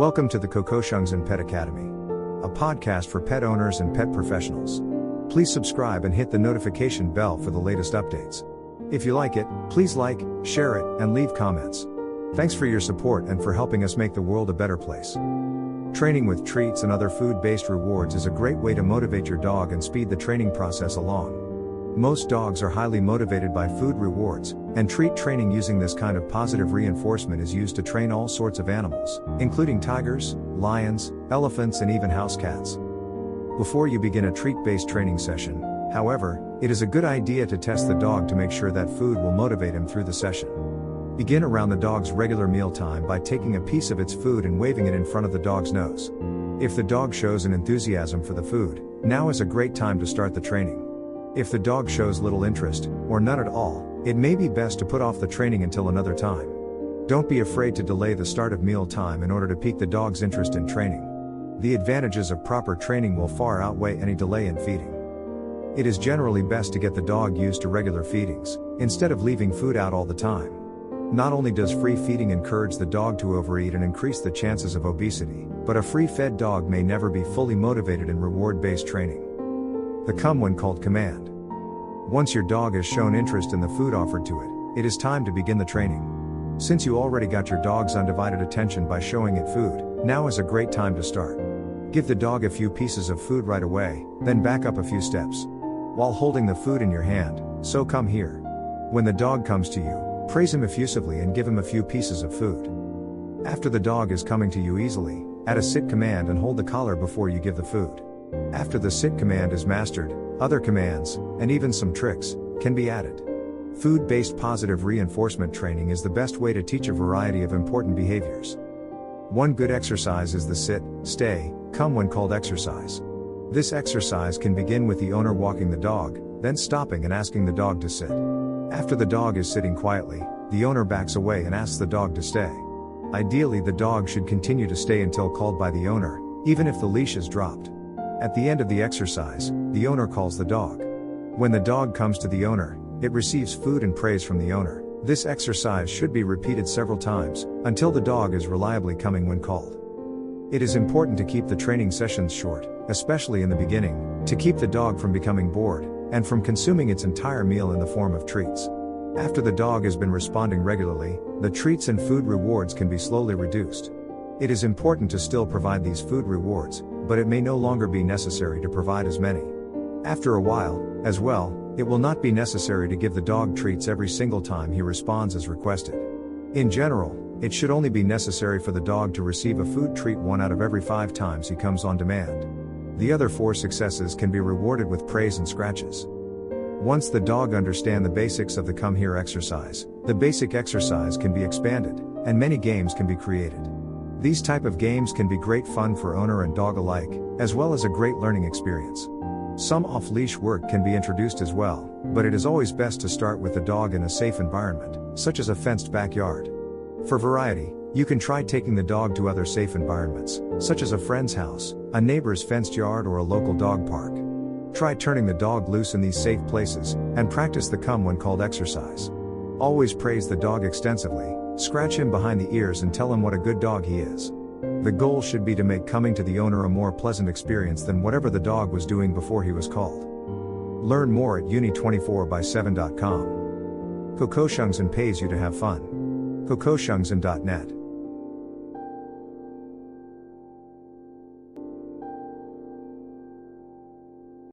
Welcome to the Kokoshungsan Pet Academy, a podcast for pet owners and pet professionals. Please subscribe and hit the notification bell for the latest updates. If you like it, please like, share it, and leave comments. Thanks for your support and for helping us make the world a better place. Training with treats and other food-based rewards is a great way to motivate your dog and speed the training process along. Most dogs are highly motivated by food rewards, and treat training using this kind of positive reinforcement is used to train all sorts of animals, including tigers, lions, elephants, and even house cats. Before you begin a treat-based training session, however, it is a good idea to test the dog to make sure that food will motivate him through the session. Begin around the dog's regular meal time by taking a piece of its food and waving it in front of the dog's nose. If the dog shows an enthusiasm for the food, now is a great time to start the training. If the dog shows little interest, or none at all, it may be best to put off the training until another time. Don't be afraid to delay the start of meal time in order to pique the dog's interest in training. The advantages of proper training will far outweigh any delay in feeding. It is generally best to get the dog used to regular feedings, instead of leaving food out all the time. Not only does free feeding encourage the dog to overeat and increase the chances of obesity, but a free-fed dog may never be fully motivated in reward-based training. The come when called command. Once your dog has shown interest in the food offered to it, it is time to begin the training. Since you already got your dog's undivided attention by showing it food, now is a great time to start. Give the dog a few pieces of food right away, then back up a few steps. While holding the food in your hand, so come here. When the dog comes to you, praise him effusively and give him a few pieces of food. After the dog is coming to you easily, add a sit command and hold the collar before you give the food. After the sit command is mastered, other commands, and even some tricks, can be added. Food-based positive reinforcement training is the best way to teach a variety of important behaviors. One good exercise is the sit, stay, come when called exercise. This exercise can begin with the owner walking the dog, then stopping and asking the dog to sit. After the dog is sitting quietly, the owner backs away and asks the dog to stay. Ideally, the dog should continue to stay until called by the owner, even if the leash is dropped. At the end of the exercise, the owner calls the dog. When the dog comes to the owner, it receives food and praise from the owner. This exercise should be repeated several times, until the dog is reliably coming when called. It is important to keep the training sessions short, especially in the beginning, to keep the dog from becoming bored, and from consuming its entire meal in the form of treats. After the dog has been responding regularly, the treats and food rewards can be slowly reduced. It is important to still provide these food rewards, but it may no longer be necessary to provide as many. After a while, as well, it will not be necessary to give the dog treats every single time he responds as requested. In general, it should only be necessary for the dog to receive a food treat 1 out of every 5 times he comes on demand. The other 4 successes can be rewarded with praise and scratches. Once the dog understands the basics of the come here exercise, the basic exercise can be expanded, and many games can be created. These type of games can be great fun for owner and dog alike, as well as a great learning experience. Some off-leash work can be introduced as well, but it is always best to start with the dog in a safe environment, such as a fenced backyard. For variety, you can try taking the dog to other safe environments, such as a friend's house, a neighbor's fenced yard, or a local dog park. Try turning the dog loose in these safe places, and practice the come when called exercise. Always praise the dog extensively, scratch him behind the ears and tell him what a good dog he is. The goal should be to make coming to the owner a more pleasant experience than whatever the dog was doing before he was called. Learn more at uni24x7.com. Kokoshungsan pays you to have fun. Kokoshungsan.net